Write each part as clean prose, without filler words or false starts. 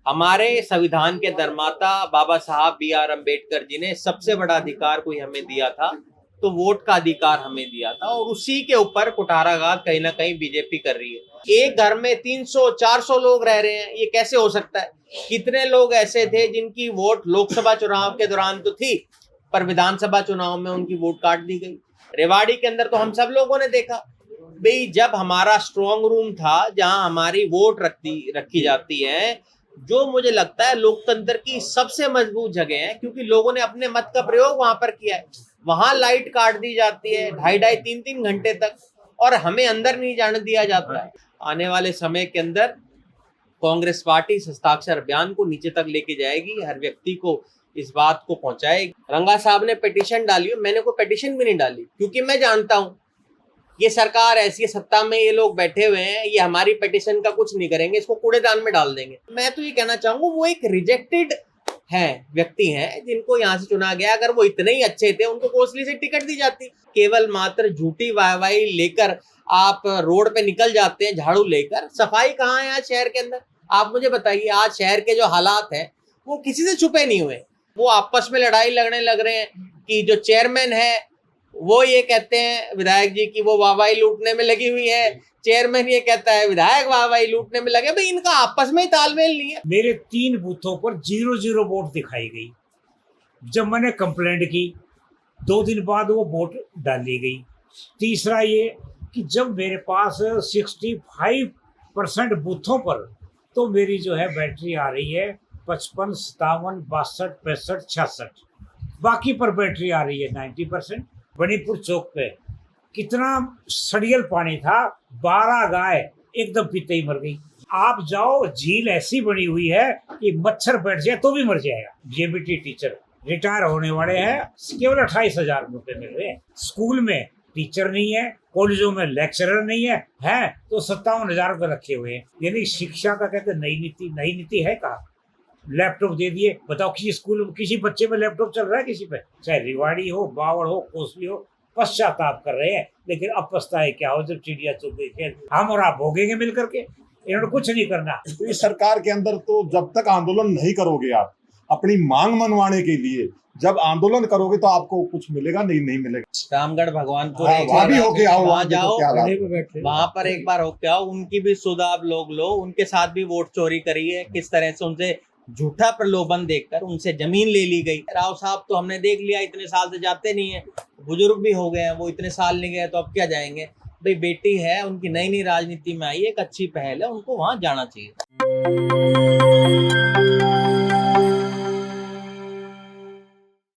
हमारे संविधान के निर्माता बाबा साहब B.R. अम्बेडकर जी ने सबसे बड़ा अधिकार कोई हमें दिया था तो वोट का अधिकार हमें दिया था, और उसी के ऊपर कुठाराघात कहीं ना कहीं बीजेपी कर रही है। एक घर में 300-400 लोग रह रहे हैं, ये कैसे हो सकता है? कितने लोग ऐसे थे जिनकी वोट लोकसभा चुनाव के दौरान तो थी, पर विधानसभा चुनाव में उनकी वोट काट दी गई। रेवाड़ी के अंदर तो हम सब लोगों ने देखा भाई, जब हमारा स्ट्रॉन्ग रूम था जहां हमारी वोट रखी जाती है, जो मुझे लगता है लोकतंत्र की सबसे मजबूत जगह है, क्योंकि लोगों ने अपने मत का प्रयोग वहां पर किया है। वहां लाइट काट दी जाती है 2.5-3 घंटे तक, और हमें अंदर नहीं जाने दिया जाता है। आने वाले समय के अंदर कांग्रेस पार्टी हस्ताक्षर अभियान को नीचे तक लेके जाएगी, हर व्यक्ति को इस बात को पहुंचाएगी। रंगा साहब ने पिटीशन डाली है, मैंने कोई पिटीशन भी नहीं डाली, क्योंकि मैं जानता हूं ये सरकार ऐसी है, सत्ता में ये लोग बैठे हुए हैं, ये हमारी पिटीशन का कुछ नहीं करेंगे, इसको कूड़ेदान में डाल देंगे। मैं तो ये कहना चाहूंगा वो एक रिजेक्टेड है, व्यक्ति हैं जिनको यहाँ से चुना गया। अगर वो इतने ही अच्छे थे उनको कोसली से टिकट दी जाती। केवल मात्र झूठी वाहवाही लेकर आप रोड पे निकल जाते हैं झाड़ू लेकर। सफाई कहाँ है आज शहर के अंदर? आप मुझे बताइए। आज शहर के जो हालात हैं वो किसी से छुपे नहीं हुए। वो आपस में लड़ाई लड़ने लग रहे हैं कि जो चेयरमैन है वो ये कहते हैं विधायक जी की वो वाहवाही लूटने में लगी हुई है, चेयरमैन ये कहता है विधायक वाहवाही लूटने में लगे। भाई इनका आपस में ही तालमेल नहीं है। मेरे 3 बूथों पर 0-0 वोट दिखाई गई। जब मैंने कंप्लेंट की 2 दिन बाद वो वोट डाली गई। तीसरा ये कि जब मेरे पास 65% बूथों पर तो मेरी जो है बैटरी आ रही है 55, 57, 62, 65, 66, बाकी पर बैटरी आ रही है 90%। बनीपुर चौक पे कितना सड़ियल पानी था, 12 गाय एकदम पीते ही मर गई। आप जाओ, झील ऐसी बनी हुई है कि मच्छर बैठ जाए तो भी मर जाएगा। जेबीटी टीचर रिटायर होने वाले हैं, केवल 28,000 रुपए मिल रहे हैं। स्कूल में टीचर नहीं है, कॉलेजों में लेक्चरर नहीं है तो 57,000 रुपए रखे हुए हैं। यानी शिक्षा का कहते नई नीति है कहा? लैपटॉप दे दिए। बताओ किसी स्कूल में किसी बच्चे में लैपटॉप चल रहा है किसी पे? चाहे रिवाड़ी हो, बावड़ हो, कोसली हो, पश्चाताप कर रहे हैं। लेकिन अब पछताए क्या हो जब चिड़िया चुग गई खेत। हम और आप भोगेंगे मिल करके, इन्होंने कुछ नहीं करना। तो इस सरकार के अंदर तो जब तक आंदोलन नहीं करोगे आप अपनी मांग मनवाने के लिए, जब आंदोलन करोगे तो आपको कुछ मिलेगा नहीं मिलेगा। रामगढ़ भगवानपुर वहां भी होके आओ, वहां जाओ, वहां वहां पर एक बार होके आओ, उनकी भी सुध आप लोग लो। उनके साथ भी वोट चोरी करी है, किस तरह से उनसे झूठा प्रलोभन देकर उनसे जमीन ले ली गई। राव साहब तो हमने देख लिया, इतने साल से जाते नहीं है, बुजुर्ग भी हो गए हैं, वो इतने साल नहीं गए तो अब क्या जाएंगे? भाई बेटी है उनकी, नई राजनीति में आई, एक अच्छी पहल है, उनको वहां जाना चाहिए।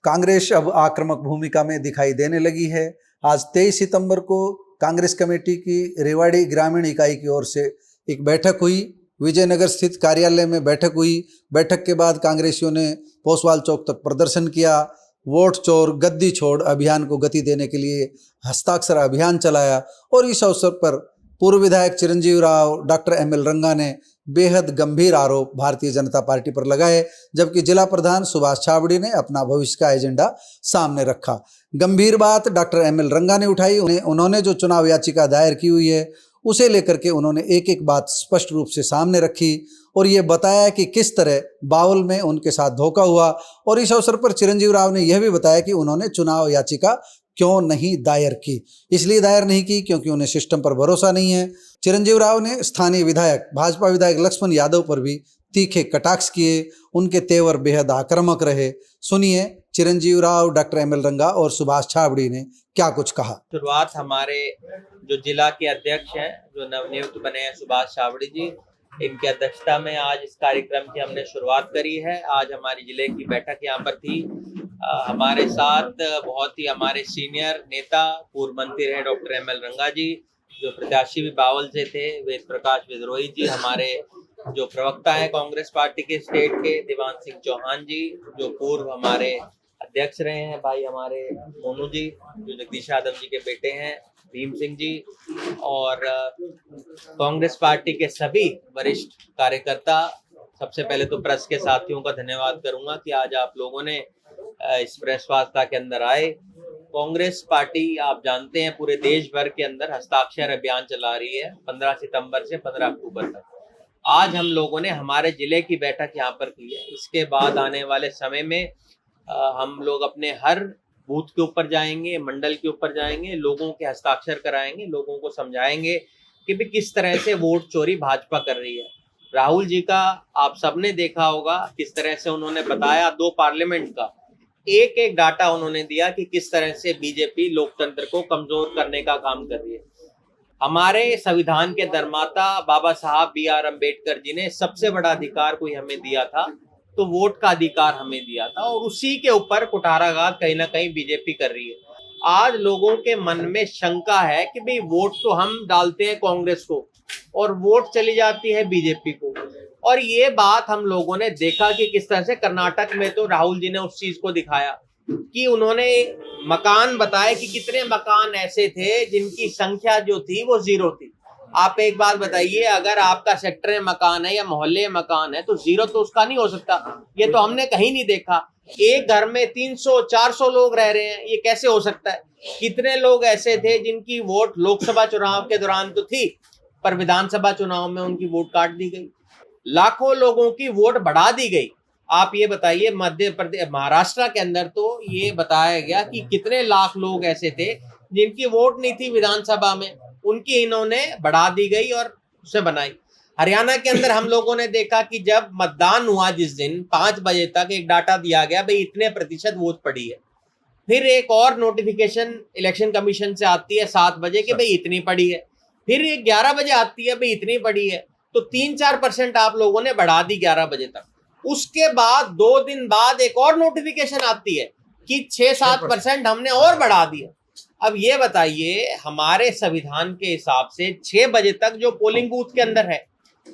कांग्रेस अब आक्रामक भूमिका में दिखाई देने लगी है। आज 23 सितंबर को कांग्रेस कमेटी की रेवाड़ी ग्रामीण इकाई की ओर से एक बैठक हुई। विजयनगर स्थित कार्यालय में बैठक हुई। बैठक के बाद कांग्रेसियों ने पोसवाल चौक तक प्रदर्शन किया। वोट चोर गद्दी छोड़ अभियान को गति देने के लिए हस्ताक्षर अभियान चलाया। और इस अवसर पर पूर्व विधायक चिरंजीव राव, डॉक्टर ML रंगा ने बेहद गंभीर आरोप भारतीय जनता पार्टी पर लगाए, जबकि जिला प्रधान सुभाष छाबड़ी ने अपना भविष्य का एजेंडा सामने रखा। गंभीर बात डॉक्टर ML रंगा ने उठाई। उन्होंने जो चुनाव याचिका दायर की हुई है उसे लेकर के उन्होंने एक एक बात स्पष्ट रूप से सामने रखी और ये बताया कि किस तरह बावल में उनके साथ धोखा हुआ। और इस अवसर पर चिरंजीव राव ने यह भी बताया कि उन्होंने चुनाव याचिका क्यों नहीं दायर की। इसलिए दायर नहीं की क्योंकि उन्हें सिस्टम पर भरोसा नहीं है। चिरंजीव राव ने स्थानीय विधायक, भाजपा विधायक लक्ष्मण यादव पर भी तीखे कटाक्ष किए। उनके तेवर बेहद आक्रामक रहे। सुनिए चिरंजीव राव, डॉक्टर ML रंगा और सुभाष छाबड़ी ने क्या कुछ कहा। शुरुआत हमारे जो जिला के अध्यक्ष हैं, जो नवनियुक्त बने हैं सुभाष छाबड़ी जी, इनकी अध्यक्षता में आज इस कार्यक्रम की हमने शुरुआत करी है। आज हमारी जिले की बैठक यहाँ पर थी। हमारे साथ बहुत ही हमारे सीनियर नेता, पूर्व मंत्री रहे डॉक्टर ML रंगा जी, जो प्रत्याशी भी बावल से थे, वेद प्रकाश विद्रोही जी, हमारे जो प्रवक्ता है कांग्रेस पार्टी के स्टेट के देवान सिंह चौहान जी, जो पूर्व हमारे अध्यक्ष रहे हैं भाई हमारे मोनू जी, जो जगदीश यादव जी के बेटे हैं, भीम सिंह जी, और कांग्रेस पार्टी के सभी वरिष्ठ कार्यकर्ता। सबसे पहले तो प्रेस के साथियों का धन्यवाद करूंगा कि आज आप लोगों ने इस प्रेस वार्ता के अंदर आए। कांग्रेस पार्टी आप जानते हैं पूरे देश भर के अंदर हस्ताक्षर अभियान चला रही है 15 सितंबर से 15 अक्टूबर तक। आज हम लोगों ने हमारे जिले की बैठक यहाँ पर की है। इसके बाद आने वाले समय में हम लोग अपने हर बूथ के ऊपर जाएंगे, मंडल के ऊपर जाएंगे, लोगों के हस्ताक्षर कराएंगे, लोगों को समझाएंगे कि भी किस तरह से वोट चोरी भाजपा कर रही है। राहुल जी का आप सबने देखा होगा किस तरह से उन्होंने बताया, 2 पार्लियामेंट का एक एक डाटा उन्होंने दिया कि किस तरह से बीजेपी लोकतंत्र को कमजोर करने का काम कर रही है। हमारे संविधान के निर्माता बाबा साहब B.R. अम्बेडकर जी ने सबसे बड़ा अधिकार कोई हमें दिया था तो वोट का अधिकार हमें दिया था, और उसी के ऊपर कुठाराघात कहीं ना कहीं बीजेपी कर रही है। आज लोगों के मन में शंका है कि भाई वोट तो हम डालते हैं कांग्रेस को और वोट चली जाती है बीजेपी को, और ये बात हम लोगों ने देखा कि किस तरह से कर्नाटक में तो राहुल जी ने उस चीज को दिखाया कि उन्होंने मकान बताए कि कितने मकान ऐसे थे जिनकी संख्या जो थी वो 0 थी। आप एक बात बताइए, अगर आपका सेक्टर में मकान है या मोहल्ले में मकान है तो 0 तो उसका नहीं हो सकता। ये तो हमने कहीं नहीं देखा। एक घर में 300-400 लोग रह रहे हैं, ये कैसे हो सकता है? कितने लोग ऐसे थे जिनकी वोट लोकसभा चुनाव के दौरान तो थी पर विधानसभा चुनाव में उनकी वोट काट दी गई। लाखों लोगों की वोट बढ़ा दी गई। आप ये बताइए, मध्य प्रदेश महाराष्ट्र के अंदर तो ये बताया गया कि कितने लाख लोग ऐसे थे जिनकी वोट नहीं थी विधानसभा में, उनकी इन्होंने बढ़ा दी गई और उसे बनाई। हरियाणा के अंदर हम लोगों ने देखा कि जब मतदान हुआ जिस दिन 5 बजे तक एक डाटा दिया गया, भाई इतने प्रतिशत वोट पड़ी है। फिर एक और नोटिफिकेशन इलेक्शन कमीशन से आती है 7 बजे कि भाई इतनी पड़ी है। फिर 11 बजे आती है, भाई इतनी पड़ी है। तो 3-4% आप लोगों ने बढ़ा दी 11 बजे तक। उसके बाद 2 दिन बाद एक और नोटिफिकेशन आती है कि 6-7% हमने और बढ़ा दिया। अब ये बताइए, हमारे संविधान के हिसाब से 6 बजे तक जो पोलिंग बूथ के अंदर है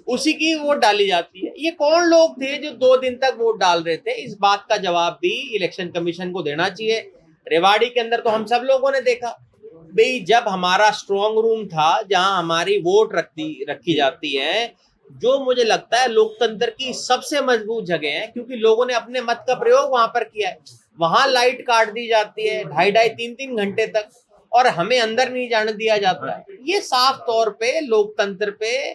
उसी की वोट डाली जाती है। ये कौन लोग थे जो 2 दिन तक वोट डाल रहे थे? इस बात का जवाब भी इलेक्शन कमीशन को देना चाहिए। रेवाड़ी के अंदर तो हम सब लोगों ने देखा, भाई जब हमारा स्ट्रॉन्ग रूम था जहां हमारी वोट रखी जाती है, जो मुझे लगता है लोकतंत्र की सबसे मजबूत जगह है, क्योंकि लोगों ने अपने मत का प्रयोग वहां पर किया है। वहां लाइट काट दी जाती है 2.5-3 घंटे तक और हमें अंदर नहीं जाने दिया जाता है। ये साफ तौर पे लोकतंत्र पे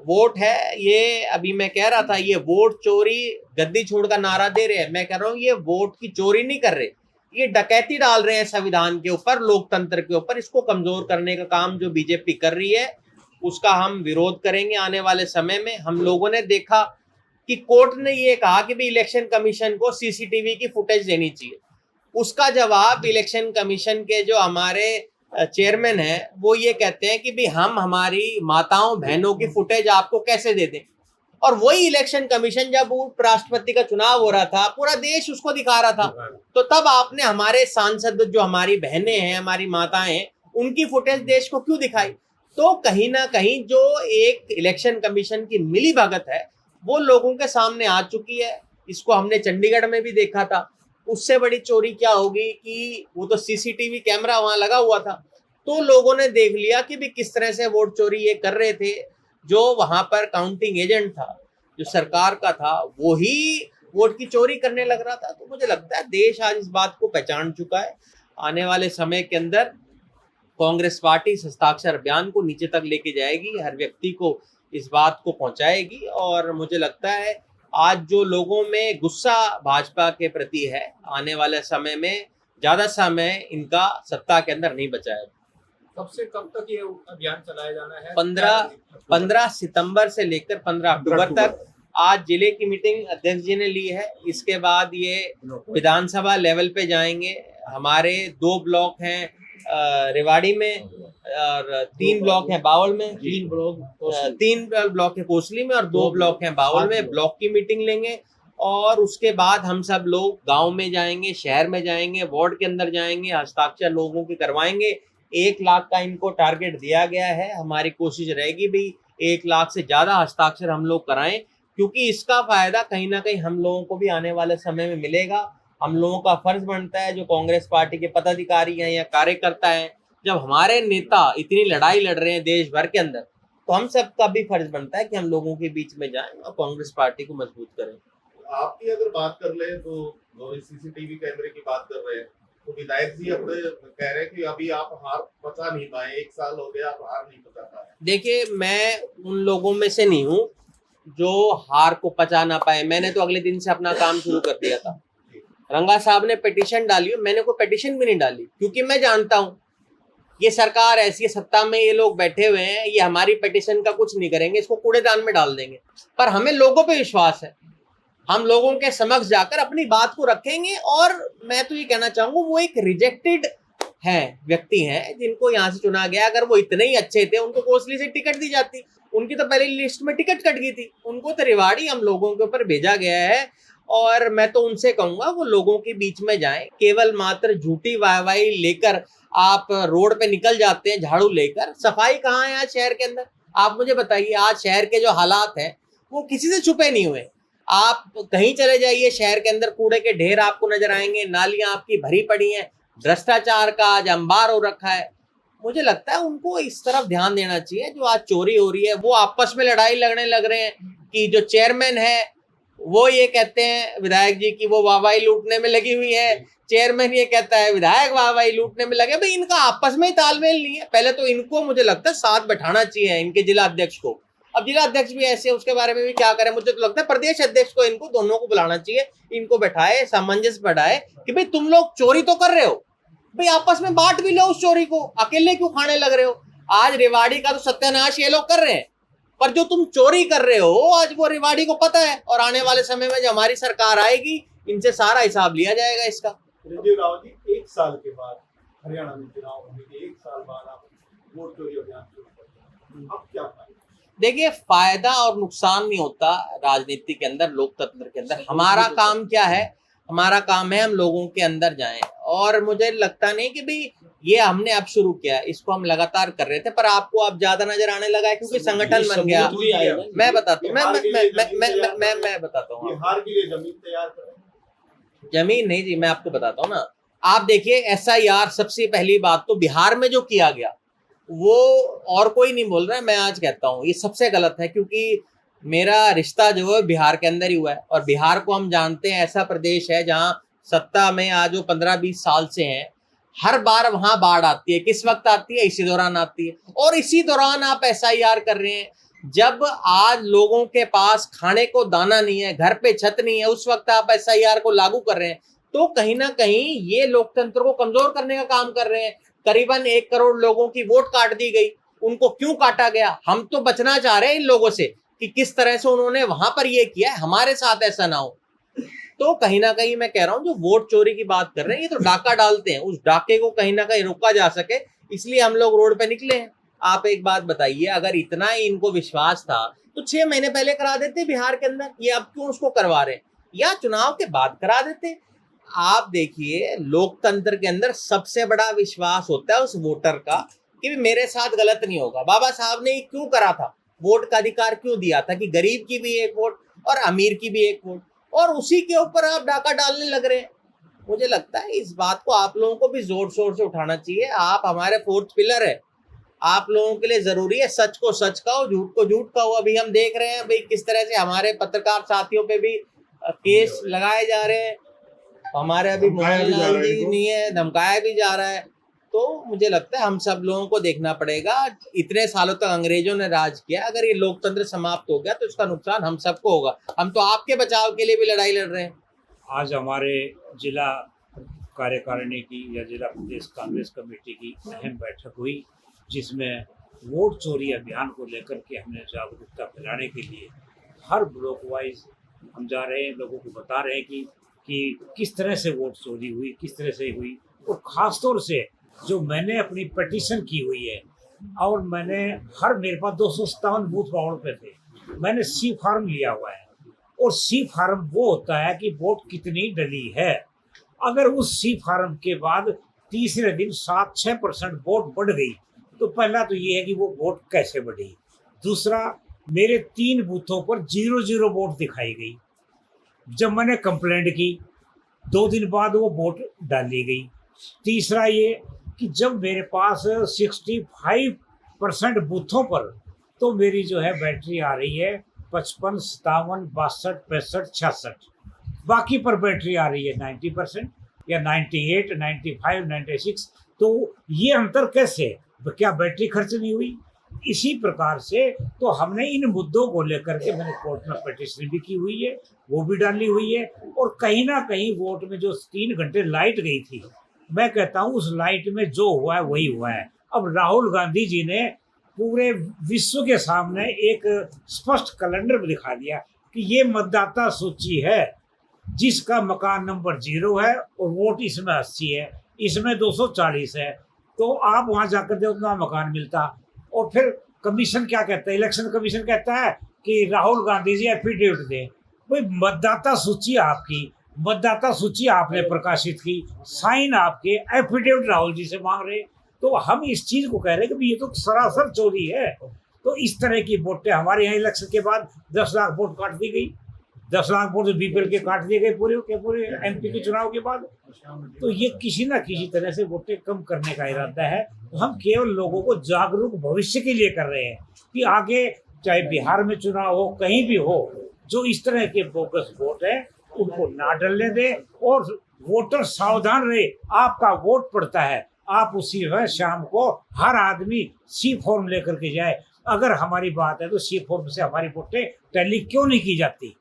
वोट है। ये अभी मैं कह रहा था, ये वोट चोरी गद्दी छोड़ का नारा दे रहे हैं। मैं कह रहा हूँ ये वोट की चोरी नहीं कर रहे, ये डकैती डाल रहे हैं संविधान के ऊपर, लोकतंत्र के ऊपर। इसको कमजोर करने का काम जो बीजेपी कर रही है उसका हम विरोध करेंगे आने वाले समय में। हम लोगों ने देखा कि कोर्ट ने ये कहा कि भी इलेक्शन कमीशन को सीसीटीवी की फुटेज देनी चाहिए। उसका जवाब इलेक्शन कमीशन के जो हमारे चेयरमैन है वो ये कहते हैं कि भी हम हमारी माताओं बहनों की फुटेज आपको कैसे दे दें। और वही इलेक्शन कमीशन जब उपराष्ट्रपति का चुनाव हो रहा था, पूरा देश उसको दिखा रहा था, तो तब आपने हमारे सांसद जो हमारी बहनें हैं, हमारी माताएं हैं, उनकी फुटेज देश को क्यों दिखाई? तो कहीं ना कहीं जो एक इलेक्शन कमीशन की मिली भगत है वो लोगों के सामने आ चुकी है। इसको हमने चंडीगढ़ में भी देखा था। उससे बड़ी चोरी क्या होगी कि वो तो सीसीटीवी कैमरा वहां लगा हुआ था, तो लोगों ने देख लिया कि भी किस तरह से वोट चोरी ये कर रहे थे। जो वहां पर काउंटिंग एजेंट था, जो सरकार का था, वो ही वोट की चोरी करने लग रहा था। तो मुझे लगता है देश आज इस बात को पहचान चुका है। आने वाले समय के अंदर कांग्रेस पार्टी इस हस्ताक्षर अभियान को नीचे तक लेके जाएगी, हर व्यक्ति को इस बात को पहुंचाएगी। और मुझे लगता है आज जो लोगों में गुस्सा भाजपा के प्रति है, आने वाले समय में ज्यादा समय इनका सत्ता के अंदर नहीं बचाएगा। कब से कब तक ये अभियान चलाया जाना है? 15 सितंबर से लेकर 15 अक्टूबर तक। आज जिले की मीटिंग अध्यक्ष जी ने ली है। इसके बाद ये विधानसभा लेवल पे जाएंगे। हमारे 2 ब्लॉक हैं रेवाड़ी में और 3 ब्लॉक हैं बावल में, 3 ब्लॉक है कोसली में और 2 ब्लॉक हैं बावल में। ब्लॉक की मीटिंग लेंगे और उसके बाद हम सब लोग गांव में जाएंगे, शहर में जाएंगे, वार्ड के अंदर जाएंगे, हस्ताक्षर लोगों के करवाएंगे। 1 लाख का इनको टारगेट दिया गया है। हमारी कोशिश रहेगी भी 1 लाख से ज्यादा हस्ताक्षर हम लोग कराएं, क्योंकि इसका फायदा कहीं ना कहीं हम लोगों को भी आने वाले समय में मिलेगा। हम लोगों का फर्ज बनता है, जो कांग्रेस पार्टी के पदाधिकारी हैं या कार्यकर्ता हैं, जब हमारे नेता इतनी लड़ाई लड़ रहे हैं देश भर के अंदर, तो हम सबका भी फर्ज बनता है कि हम लोगों के बीच में जाएं और कांग्रेस पार्टी को मजबूत करें। आपकी अगर बात कर ले तो सीसीटीवी कैमरे की बात कर रहे हैं, तो विधायक जी अपने कह रहे हैं कि अभी आप हार पचा नहीं पाए, 1 साल हो गया आप हार नहीं पचा पाए। देखिए, मैं उन लोगों में से नहीं हूँ जो हार को पचा ना पाए। मैंने तो अगले दिन से अपना काम शुरू कर दिया था। रंगा साहब ने पिटीशन डाली, मैंने कोई पिटीशन भी नहीं डाली, क्योंकि मैं जानता हूं ये सरकार ऐसी है, सत्ता में ये लोग बैठे हुए हैं, ये हमारी पिटीशन का कुछ नहीं करेंगे, इसको कूड़ेदान में डाल देंगे। पर हमें लोगों पे विश्वास है, हम लोगों के समक्ष जाकर अपनी बात को रखेंगे। और मैं तो ये कहना चाहूंगा, वो एक रिजेक्टेड है, व्यक्ति हैं जिनको यहाँ से चुना गया। अगर वो इतने ही अच्छे थे, उनको कोसली से टिकट दी जाती, उनकी तो पहले लिस्ट में टिकट कट गई थी। उनको तो रेवाड़ी हम लोगों के ऊपर भेजा गया है, और मैं तो उनसे कहूंगा वो लोगों के बीच में जाएं। केवल मात्र झूठी वाहवाही लेकर आप रोड पे निकल जाते हैं झाड़ू लेकर। सफाई कहाँ है आज शहर के अंदर? आप मुझे बताइए। आज शहर के जो हालात हैं वो किसी से छुपे नहीं हुए। आप कहीं चले जाइए, शहर के अंदर कूड़े के ढेर आपको नजर आएंगे, नालियां आपकी भरी पड़ी हैं, भ्रष्टाचार का आज अंबार हो रखा है। मुझे लगता है उनको इस तरफ ध्यान देना चाहिए। जो आज चोरी हो रही है, वो आपस में लड़ाई लड़ने लग रहे हैं कि जो चेयरमैन है वो ये कहते हैं विधायक जी की वो वाहवाही लूटने में लगी हुई है, चेयरमैन ये कहता है विधायक वाहवाही लूटने में लगे। भाई इनका आपस में ही तालमेल नहीं है। पहले तो इनको मुझे लगता है साथ बैठाना चाहिए, इनके जिला अध्यक्ष को। अब जिला अध्यक्ष भी ऐसे, उसके बारे में भी क्या करें। मुझे तो लगता है प्रदेश अध्यक्ष को, इनको दोनों को बुलाना चाहिए, इनको बैठाए, सामंजस्य बढ़ाए कि भाई तुम लोग चोरी तो कर रहे हो, भाई आपस में बांट भी लो उस चोरी को, अकेले क्यों खाने लग रहे हो। आज रेवाड़ी का तो सत्यानाश ये लोग कर रहे हैं, पर जो तुम चोरी कर रहे हो आज वो रेवाड़ी को पता है। और आने वाले समय में जब हमारी सरकार आएगी, इनसे सारा हिसाब लिया जाएगा इसका। राजीव राव जी, 1 साल के बाद हरियाणा में चुनाव होने के 1 साल बाद आप वोट चोरी अभियान शुरू करते हैं, अब क्या फायदा? देखिए, फायदा और नुकसान नहीं होता राजनीति के अंदर, लोकतंत्र के अंदर। हमारा काम क्या है? हमारा काम है हम लोगों के अंदर जाएं। और मुझे लगता नहीं कि भाई ये हमने अब शुरू किया, इसको हम लगातार कर रहे थे, पर आपको अब ज्यादा नजर आने लगा है क्योंकि संगठन बन गया। मैं बताता हूँ, मैं बताता हूँ। हार के लिए जमीन तैयार करें। जमीन नहीं जी, मैं आपको बताता हूँ ना। आप देखिए SIR, सबसे पहली बात तो बिहार में जो किया गया वो, और कोई नहीं बोल रहा है, मैं आज कहता हूँ ये सबसे गलत है। क्योंकि मेरा रिश्ता जो है बिहार के अंदर ही हुआ है, और बिहार को हम जानते हैं ऐसा प्रदेश है जहाँ सत्ता में आज वो 15-20 साल से हैं। हर बार वहां बाढ़ आती है। किस वक्त आती है? इसी दौरान आती है। और इसी दौरान आप SIR कर रहे हैं। जब आज लोगों के पास खाने को दाना नहीं है, घर पे छत नहीं है, उस वक्त आप SIR को लागू कर रहे हैं, तो कहीं ना कहीं ये लोकतंत्र को कमजोर करने का काम कर रहे हैं। करीबन 1 करोड़ लोगों की वोट काट दी गई। उनको क्यों काटा गया? हम तो बचना चाह रहे हैं इन लोगों से कि किस तरह से उन्होंने वहां पर ये किया है, हमारे साथ ऐसा ना हो। तो कहीं ना कहीं मैं कह रहा हूं, जो वोट चोरी की बात कर रहे हैं, ये तो डाका डालते हैं, उस डाके को कहीं ना कहीं रोका जा सके, इसलिए हम लोग रोड पे निकले हैं। आप एक बात बताइए, अगर इतना ही इनको विश्वास था तो 6 महीने पहले करा देते बिहार के अंदर, ये अब क्यों उसको करवा रहे हैं, या चुनाव के बाद करा देते। आप देखिए, लोकतंत्र के अंदर सबसे बड़ा विश्वास होता है उस वोटर का कि मेरे साथ गलत नहीं होगा। बाबा साहब ने क्यों करा था, वोट का अधिकार क्यों दिया था कि गरीब की भी एक वोट और अमीर की भी एक वोट, और उसी के ऊपर आप डाका डालने लग रहे हैं। मुझे लगता है इस बात को आप लोगों को भी जोर शोर से उठाना चाहिए। आप हमारे 4th पिलर है, आप लोगों के लिए जरूरी है सच को सच कहो, झूठ को झूठ कहो। अभी हम देख रहे हैं भाई किस तरह से हमारे पत्रकार साथियों पे भी केस लगाए जा रहे हैं, हमारे अभी मोहनलाल जी नहीं है, धमकाया भी जा रहा है। तो मुझे लगता है हम सब लोगों को देखना पड़ेगा। इतने सालों तक अंग्रेजों ने राज किया, अगर ये लोकतंत्र समाप्त हो गया तो इसका नुकसान हम सबको होगा। हम तो आपके बचाव के लिए भी लड़ाई लड़ रहे हैं। आज हमारे जिला कार्यकारिणी की या जिला प्रदेश कांग्रेस कमेटी की अहम बैठक हुई, जिसमें वोट चोरी अभियान को लेकर के हमने जागरूकता फैलाने के लिए हर ब्लॉक वाइज हम जा रहे हैं, लोगों को बता रहे हैं कि किस तरह से वोट चोरी हुई, किस तरह से हुई। और ख़ास तौर से जो मैंने अपनी पिटीशन की हुई है, और मैंने मेरे पास 257 बूथ पावर पे थे, मैंने C फार्म लिया हुआ है। और C फार्म वो होता है कि वोट कितनी डली है। अगर उस C फार्म के बाद तीसरे दिन 7-6% वोट बढ़ गई, तो पहला तो ये है कि वो वोट कैसे बढ़ी। दूसरा, मेरे 3 बूथों पर 0-0 वोट दिखाई गई। जब मैंने कंप्लेंट की, 2 दिन बाद वो वोट डाली गई। तीसरा ये कि जब मेरे पास 65% बूथों पर तो मेरी जो है बैटरी आ रही है 55, 57, 62, 65, 66, बाकी पर बैटरी आ रही है 90% या 98, 95, 96। तो ये अंतर कैसे? क्या बैटरी खर्च नहीं हुई? इसी प्रकार से तो हमने इन मुद्दों को लेकर के मैंने कोर्ट में पिटीशन भी की हुई है, वो भी डाली हुई है। और कहीं ना कहीं वोट में जो 3 घंटे लाइट गई थी, मैं कहता हूँ उस लाइट में जो हुआ है वही हुआ है। अब राहुल गांधी जी ने पूरे विश्व के सामने एक स्पष्ट कैलेंडर दिखा दिया कि ये मतदाता सूची है जिसका मकान नंबर 0 है और वोट इसमें 80 है, इसमें 240 है, तो आप वहां जाकर दे उतना मकान मिलता। और फिर कमीशन क्या कहता है, इलेक्शन कमीशन कहता है कि राहुल गांधी जी एफिडेविट दें। भाई मतदाता सूची आपकी, मतदाता सूची आपने प्रकाशित की, साइन आपके, एफिडेविट राहुल जी से मांग रहे, तो हम इस चीज को कह रहे हैं कि ये तो सरासर चोरी है। तो इस तरह की वोटें हमारे यहाँ इलेक्शन के बाद 10 लाख वोट काट दी गई, 10 लाख वोट बीपीएल के काट दिए गए पूरे के पूरे एमपी के चुनाव के बाद। तो ये किसी ना किसी तरह से वोटें कम करने का इरादा है। तो हम केवल लोगों को जागरूक भविष्य के लिए कर रहे हैं कि आगे चाहे बिहार में चुनाव हो, कहीं भी हो, जो इस तरह के बोगस वोट है उनको ना डलने दें और वोटर सावधान रहे। आपका वोट पड़ता है, आप उसी वह शाम को हर आदमी सी फॉर्म लेकर के जाए। अगर हमारी बात है तो सी फॉर्म से हमारी वोटें टैली क्यों नहीं की जाती?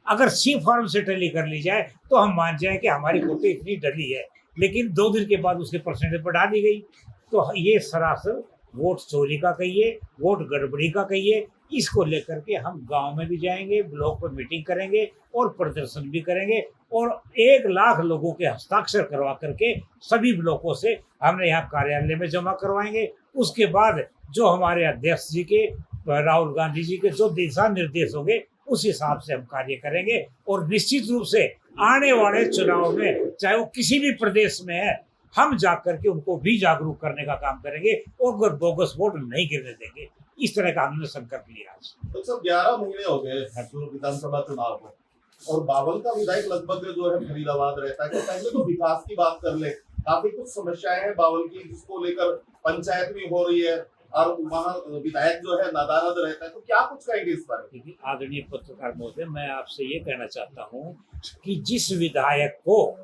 अगर सी फॉर्म से टैली कर ली जाए तो हम मान जाएं कि हमारी वोटें इतनी डली है, लेकिन 2 दिन के बाद उसके परसेंटेज बढ़ा दी गई। तो ये सरासर वोट चोरी का कहिए, वोट गड़बड़ी का कहिए। इसको लेकर के हम गांव में भी जाएंगे, ब्लॉक पर मीटिंग करेंगे और प्रदर्शन भी करेंगे और 1 लाख लोगों के हस्ताक्षर करवा करके सभी ब्लॉकों से हमने यहाँ कार्यालय में जमा करवाएंगे। उसके बाद जो हमारे अध्यक्ष जी के, राहुल गांधी जी के जो दिशा निर्देश होंगे उस हिसाब से हम कार्य करेंगे। और निश्चित रूप से आने वाले चुनाव में चाहे वो किसी भी प्रदेश में है, हम जाकर के उनको भी जागरूक करने का काम करेंगे और बोगस वोट नहीं गिरने देंगे। इस तरह का हमने संकल्प लिया आज। तो सब 11 महीने हो गए विधानसभा चुनाव को, और बावल का विधायक लगभग जो है फरीदाबाद रहता है। तो पहले तो विकास की बात कर ले, काफी कुछ समस्याएं हैं बावल की जिसको लेकर पंचायत भी हो रही है और वहाँ विधायक जो है नादारद रहता है, तो क्या कुछ कहेंगे इस बारे में? आदरणीय पत्रकार महोदय, मैं आपसे ये कहना चाहता हूँ कि जिस विधायक को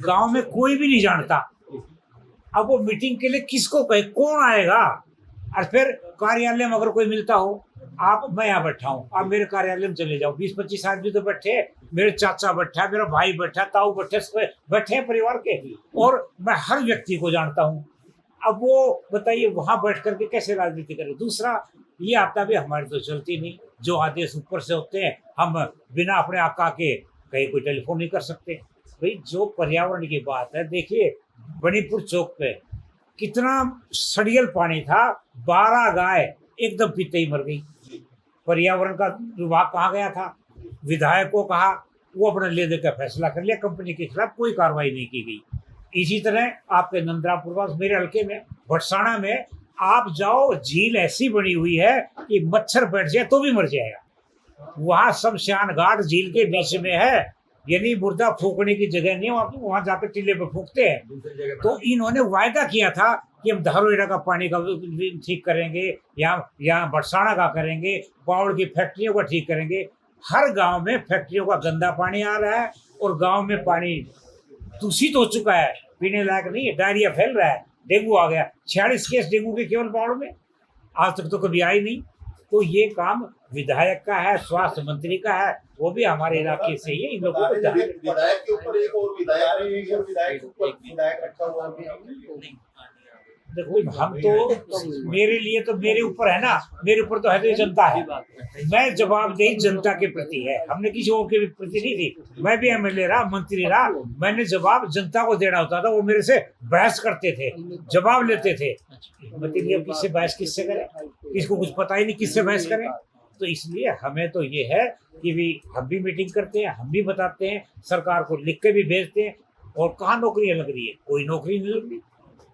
गांव में कोई भी नहीं जानता, अब वो मीटिंग के लिए किसको कहे, कौन आएगा? और फिर कार्यालय में अगर कोई मिलता हो, मैं यहाँ बैठा हूँ, आप मेरे कार्यालय में चले जाओ, 20-25 आदमी तो बैठे, मेरे चाचा बैठा, मेरा भाई बैठा, ताऊ बैठे हैं परिवार के, और मैं हर व्यक्ति को जानता हूँ। अब वो बताइए वहां बैठ करके कैसे राजनीति करें? दूसरा ये आता भी हमारी तो चलती नहीं, जो आदेश ऊपर से होते हैं हम बिना अपने आका के कहीं कोई टेलीफोन नहीं कर सकते। भाई जो पर्यावरण की बात है, देखिए बनीपुर चौक पे कितना सड़ियल पानी था, 12 गाय एकदम पीते ही मर गई। पर्यावरण का विभाग कहाँ गया था? विधायक को कहा, वो अपना ले देकर फैसला कर लिया, कंपनी के खिलाफ कोई कार्रवाई नहीं की गई। इसी तरह आपके नंदरापुर मेरे हल्के में भटसाना में आप जाओ, झील ऐसी बनी हुई है कि मच्छर बैठ जाए तो भी मर जाएगा। वहाँ शमशान घाट झील के बीच में है, यानी मुर्दा फूकने की जगह नहीं, वहाँ जाकर टीले पे फूकते हैं। तो इन्होंने वायदा किया था कि हम धारोएरा का पानी का ठीक करेंगे, यहाँ भटसाना का करेंगे, पावड़ की फैक्ट्रियों का ठीक करेंगे। हर गांव में फैक्ट्रियों का गंदा पानी आ रहा है और गांव में पानी दूषित हो चुका है, पीने लायक नहीं है, डायरिया फैल रहा है, डेंगू आ गया, 46 केस डेंगू के केवल पावड़ में, आज तक तो कभी आई नहीं। तो ये काम विधायक का है, स्वास्थ्य मंत्री का है, वो भी हमारे इलाके से ही है। इन लोगों को विधायक के ऊपर एक और विधायक रखा हुआ है। देखो हम तो मेरे लिए तो मेरे ऊपर है ना, मेरे ऊपर तो है तो जनता है। मैं जवाबदेही जनता के प्रति है, हमने किसी और के प्रति नहीं दी। मैं भी एमएलए रहा, मंत्री रहा, मैंने जवाब जनता को देना होता था। वो मेरे से बहस करते थे, जवाब लेते थे। मतलब किससे बहस किससे करें, किसको कुछ पता ही नहीं किससे बहस करें। तो इसलिए हमें तो ये है कि भी हम भी मीटिंग करते हैं, हम भी बताते हैं, सरकार को लिख के भी भेजते हैं। और कहाँ नौकरियां लग रही है? कोई नौकरी नहीं लग रही,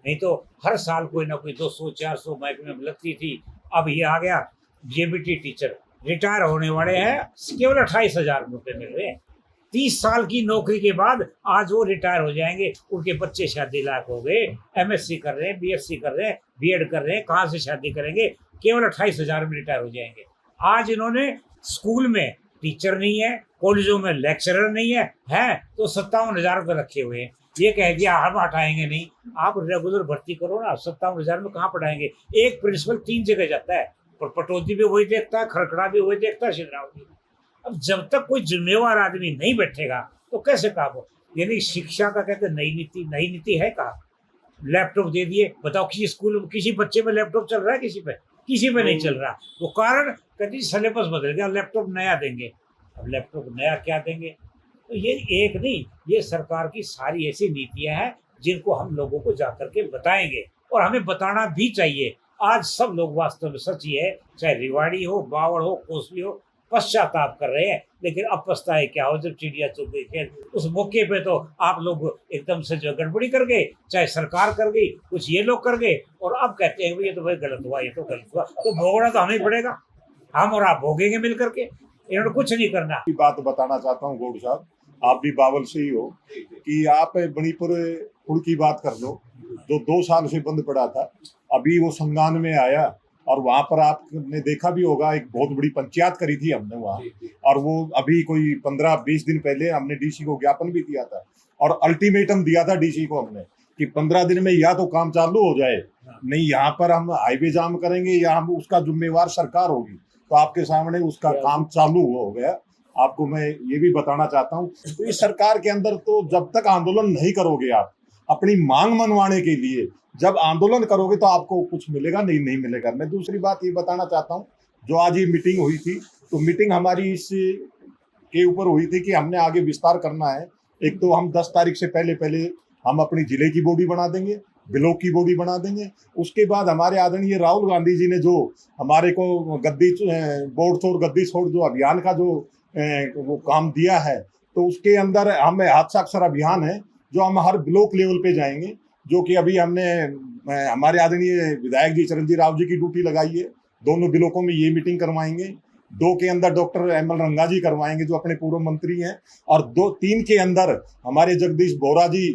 नहीं तो हर साल कोई ना कोई 200-400 महकमे में लगती थी। अब ये आ गया जेबीटी टीचर रिटायर होने वाले हैं, केवल 28,000 रुपये मिल रहे हैं। 30 साल की नौकरी के बाद आज वो रिटायर हो जाएंगे, उनके बच्चे शादी लायक हो गए, एमएससी कर रहे हैं, बीएससी कर रहे हैं, बीएड कर रहे हैं, कहाँ से शादी करेंगे? केवल 28,000 में रिटायर हो जाएंगे। आज इन्होंने स्कूल में टीचर नहीं है, कॉलेजों में लेक्चरर नहीं है तो 57,000 रुपये रखे हुए हैं। ये कह दिया हम हटाएंगे नहीं। आप रेगुलर भर्ती करो ना, 57,000 में कहाँ पढ़ाएंगे? एक प्रिंसिपल 3 जगह जाता है, पर पटौदी भी वही देखता है, खड़खड़ा भी वही देखता है, शिवरावती। अब जब तक कोई जिम्मेवार आदमी नहीं बैठेगा तो कैसे काम हो। यानी शिक्षा का कहते नई नीति है कहाँ। लैपटॉप दे दिए, बताओ किसी स्कूल में किसी बच्चे में लैपटॉप चल रहा है, किसी पे नहीं चल रहा। वो कारण कहते सिलेबस बदल गया, लैपटॉप नया देंगे। अब लैपटॉप नया क्या देंगे। तो ये एक नहीं, ये सरकार की सारी ऐसी नीतियां हैं जिनको हम लोगों को जाकर के बताएंगे और हमें बताना भी चाहिए। आज सब लोग वास्तव में सच ही है, चाहे रिवाड़ी हो, बावड़ हो, कोसली हो, पश्चाताप कर रहे हैं। लेकिन अब पछताए क्या हो जब चिड़िया चुग गई खेत। उस मौके पे तो आप लोग एकदम से जो गड़बड़ी कर गए, चाहे सरकार कर गई, कुछ ये लोग कर गए, और अब कहते हैं ये तो भाई गलत हुआ, ये तो गलत हुआ। तो भोगना तो हमें पड़ेगा, हम और आप भोगेंगे मिल करके। इन्होंने कुछ नहीं करना। की बात बताना चाहता हूँ गौड़ साहब, आप भी बावल से ही हो, कि आप मणिपुर पुल की बात कर लो जो 2 साल से बंद पड़ा था। अभी वो संज्ञान में आया और वहां पर आपने देखा भी होगा, एक बहुत बड़ी पंचायत करी थी हमने वहाँ, और वो अभी कोई 15-20 दिन पहले हमने डीसी को ज्ञापन भी दिया था और अल्टीमेटम दिया था डीसी को हमने कि 15 दिन में या तो काम चालू हो जाए, नहीं यहाँ पर हम हाईवे जाम करेंगे या हम उसका जिम्मेवार सरकार होगी। तो आपके सामने उसका काम चालू हो गया। आपको मैं ये भी बताना चाहता हूँ, तो इस सरकार के अंदर तो जब तक आंदोलन नहीं करोगे आप अपनी मांग मनवाने के लिए, जब आंदोलन करोगे तो आपको कुछ मिलेगा नहीं मिलेगा। मैं दूसरी बात ये बताना चाहता हूँ, जो आज ये मीटिंग हुई थी, तो मीटिंग हमारी इस के ऊपर हुई थी कि हमने आगे विस्तार करना है। एक तो हम 10 तारीख से पहले हम अपनी जिले की बॉडी बना देंगे, ब्लॉक की बॉडी बना देंगे। उसके बाद हमारे आदरणीय राहुल गांधी जी ने जो हमारे को बोर्ड छोड़ गद्दी छोड़ जो अभियान का जो वो काम दिया है, तो उसके अंदर हम हस्ताक्षर अभियान है जो हम हर ब्लॉक लेवल पे जाएंगे, जो कि अभी हमने हमारे आदरणीय विधायक जी चरणजीत राव जी की ड्यूटी लगाई है। दोनों ब्लॉकों में ये मीटिंग करवाएंगे। 2 के अंदर डॉक्टर एमएल रंगा जी करवाएंगे जो अपने पूर्व मंत्री हैं, और 3 के अंदर हमारे जगदीश बोरा जी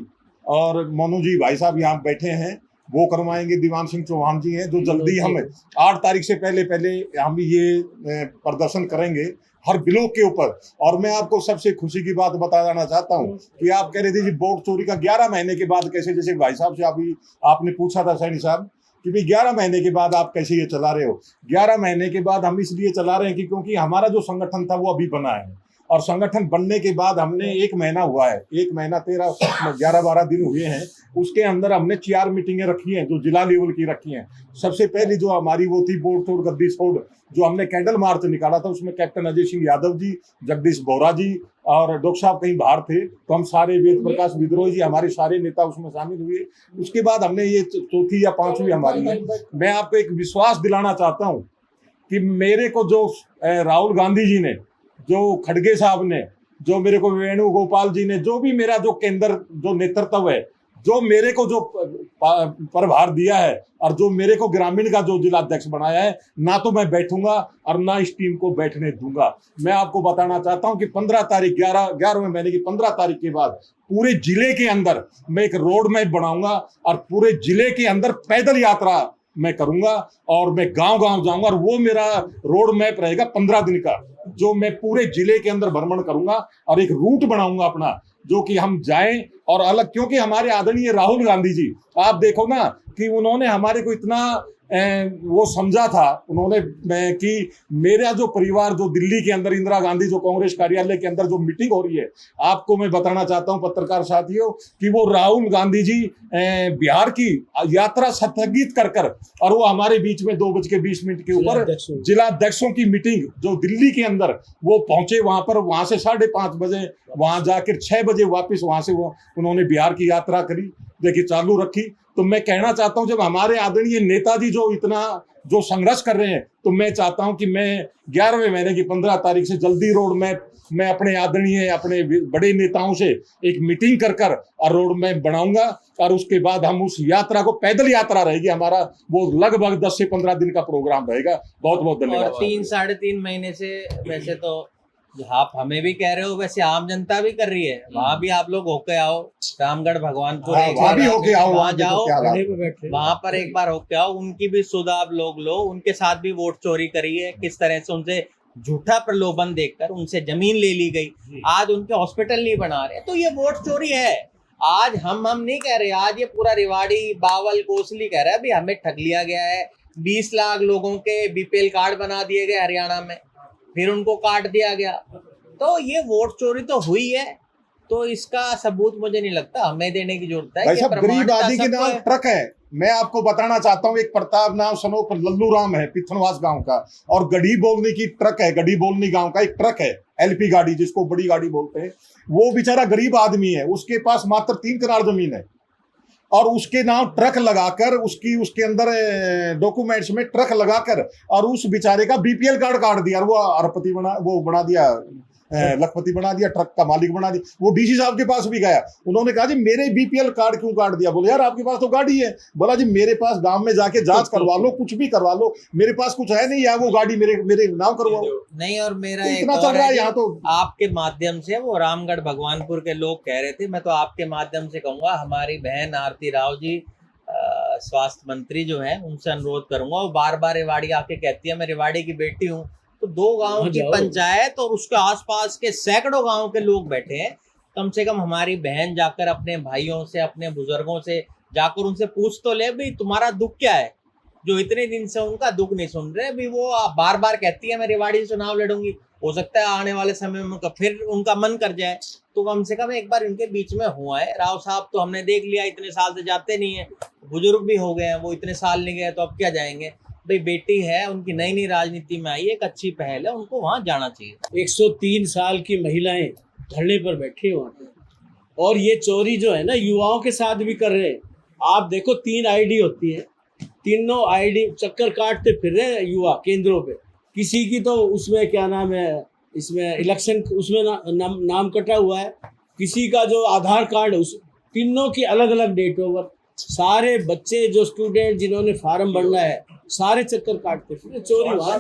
और मोनू जी भाई साहब यहाँ बैठे हैं, वो करवाएंगे। दीवान सिंह चौहान जी हैं जो जल्दी हम 8 तारीख से पहले हम ये प्रदर्शन करेंगे हर ब्लॉक के ऊपर। और मैं आपको सबसे खुशी की बात बताना चाहता हूँ कि आप कह रहे थे जी वोट चोरी का 11 महीने के बाद कैसे, जैसे भाई साहब से अभी आपने पूछा था सैनी साहब कि भाई 11 महीने के बाद आप कैसे ये चला रहे हो। 11 महीने के बाद हम इसलिए चला रहे हैं कि क्योंकि हमारा जो संगठन था वो अभी बना है, और संगठन बनने के बाद हमने 1 महीना हुआ है, 1 महीना 11-12 दिन हुए हैं। उसके अंदर हमने 4 मीटिंगें रखी हैं जो जिला लेवल की रखी हैं। सबसे पहली जो हमारी वो थी बोर्ड छोड़ गद्दी छोड़, जो हमने कैंडल मार्च निकाला था, उसमें कैप्टन अजय सिंह यादव जी, जगदीश बोरा जी और डॉक्टर साहब कहीं बाहर थे, तो हम सारे वेद प्रकाश विद्रोही जी, हमारे सारे नेता उसमें शामिल हुए। उसके बाद हमने ये 4थी या 5वीं हमारी है। मैं आपको एक विश्वास दिलाना चाहता हूँ कि मेरे को जो राहुल गांधी जी ने, जो खड़गे साहब ने, जो मेरे को वेणुगोपाल जी ने, जो भी मेरा जो केंद्र जो नेतृत्व है, जो मेरे को जो प्रभार दिया है और जो मेरे को ग्रामीण का जो जिला अध्यक्ष बनाया है, ना तो मैं बैठूंगा और ना इस टीम को बैठने दूंगा। मैं आपको बताना चाहता हूं कि 15 तारीख 11वें महीने की 15 तारीख के बाद पूरे जिले के अंदर मैं एक रोड मैप बनाऊंगा और पूरे जिले के अंदर पैदल यात्रा मैं करूंगा और मैं गांव-गांव जाऊंगा, और वो मेरा रोड मैप रहेगा 15 दिन का, जो मैं पूरे जिले के अंदर भ्रमण करूंगा और एक रूट बनाऊंगा अपना, जो कि हम जाएं और अलग। क्योंकि हमारे आदरणीय राहुल गांधी जी, आप देखो ना कि उन्होंने हमारे को इतना वो समझा था उन्होंने कि मेरा जो परिवार जो दिल्ली के अंदर इंदिरा गांधी जो कांग्रेस कार्यालय के अंदर जो मीटिंग हो रही है, आपको मैं बताना चाहता हूं पत्रकार साथियों कि वो राहुल गांधी जी बिहार की यात्रा स्थगित कर और वो हमारे बीच में 2:20 के ऊपर जिला अध्यक्षों की मीटिंग जो दिल्ली के अंदर वो पहुंचे, वहां पर, वहां से 5:30 बजे वहां जाकर 6 बजे वापिस वहां से वो उन्होंने बिहार की यात्रा करी, देखिए चालू रखी। तो मैं कहना चाहता हूं जब हमारे आदरणीय नेताजी जो इतना जो संघर्ष कर रहे हैं, तो मैं चाहता हूं कि मैं 11वें महीने की 15 तारीख से जल्दी रोड मैप मैं अपने आदरणीय अपने बड़े नेताओं से एक मीटिंग कर और रोड मैप बनाऊंगा, और उसके बाद हम उस यात्रा को, पैदल यात्रा रहेगी हमारा, वो लगभग 10 से 15 दिन का प्रोग्राम रहेगा। बहुत बहुत धन्यवाद। और 3-3.5 महीने से वैसे तो आप हमें भी कह रहे हो, वैसे आम जनता भी कर रही है, वहां भी आप लोग होके आओ, रामगढ़ भगवानपुर वहां भी होके आओ, वहां जाओ, वहां पर एक बार होके आओ, उनकी भी सुध आप लोग लो। उनके साथ भी वोट चोरी करी है, किस तरह से उनसे झूठा प्रलोभन देकर उनसे जमीन ले ली गई, आज उनके हॉस्पिटल नहीं बना रहे, तो ये वोट चोरी है। आज हम नहीं कह रहे, आज ये पूरा रेवाड़ी बावल कोसली कह रहा है अभी हमें ठग लिया गया है, 20 लाख लोगों के बीपीएल कार्ड बना दिए गए हरियाणा में, फिर उनको काट दिया गया। तो ये वोट चोरी तो हुई है, तो इसका सबूत मुझे नहीं लगता हमें देने की जरूरत है। भाई ये साहब गरीब प्रमाणिकता आदमी के सबको नाम है। ट्रक है। मैं आपको बताना चाहता हूँ, एक प्रताप नाम सनोप लल्लू राम है पिथनवास गांव का, और गढ़ी बोलने की ट्रक है, गढ़ी बोलनी गांव का एक ट्रक है, एलपी गाड़ी जिसको बड़ी गाड़ी बोलते हैं। वो बेचारा गरीब आदमी है, उसके पास मात्र 3 कनाल जमीन है, और उसके नाम ट्रक लगाकर उसके अंदर डॉक्यूमेंट्स में ट्रक लगाकर और उस बेचारे का बीपीएल कार्ड काट दिया, और वो अरबपति बना दिया, लखपति बना दिया, ट्रक का मालिक बना दिया। वो डीसी साहब के पास भी गया, उन्होंने कहा जी मेरे बीपीएल कार्ड क्यों काट दिया? बोले यार आपके पास तो गाड़ी है। बोला जी मेरे पास गांव में जाके जांच करवा लो, कुछ भी करवा लो, मेरे पास कुछ है नहीं, या वो गाड़ी मेरे नाम करवाओ। नहीं, और मेरा तो एक इतना और चल रहा है कि यहाँ तो। आपके माध्यम से, वो रामगढ़ भगवानपुर के लोग कह रहे थे, मैं तो आपके माध्यम से कहूंगा, हमारी बहन आरती राव जी स्वास्थ्य मंत्री जो है, उनसे अनुरोध करूंगा। वो बार बार रेवाड़ी आके कहती है मैं रेवाड़ी की बेटी हूँ, तो 2 गांव की पंचायत और उसके आसपास के सैकड़ों गांव के लोग बैठे हैं। कम से कम हमारी बहन जाकर अपने भाइयों से, अपने बुजुर्गों से जाकर उनसे पूछ तो ले भाई तुम्हारा दुख क्या है, जो इतने दिन से उनका दुख नहीं सुन रहे। अभी वो बार बार कहती है मैं रेवाड़ी से चुनाव लड़ूंगी, हो सकता है आने वाले समय में फिर उनका मन कर जाए, तो कम से कम एक बार इनके बीच में हुआ है। राव साहब तो हमने देख लिया, इतने साल से जाते नहीं है, बुजुर्ग भी हो गए हैं, वो इतने साल नहीं गए तो अब क्या जाएंगे। भाई बेटी है, उनकी नई नई राजनीति में आई, एक अच्छी पहल है, उनको वहां जाना चाहिए। 103 साल की महिलाएं धरने पर बैठी वहां पे, और ये चोरी जो है ना युवाओं के साथ भी कर रहे हैं। आप देखो 3 आईडी होती है, तीनों आईडी चक्कर काटते फिर रहे हैं युवा केंद्रों पे। किसी की तो उसमें क्या नाम है, इसमें इलेक्शन उसमें नाम कटा हुआ है, किसी का जो आधार कार्ड उस तीनों की अलग अलग डेट ओवर। सारे बच्चे जो स्टूडेंट जिन्होंने फार्म भरना है सारे चक्कर काटते फिर चोरी वहां।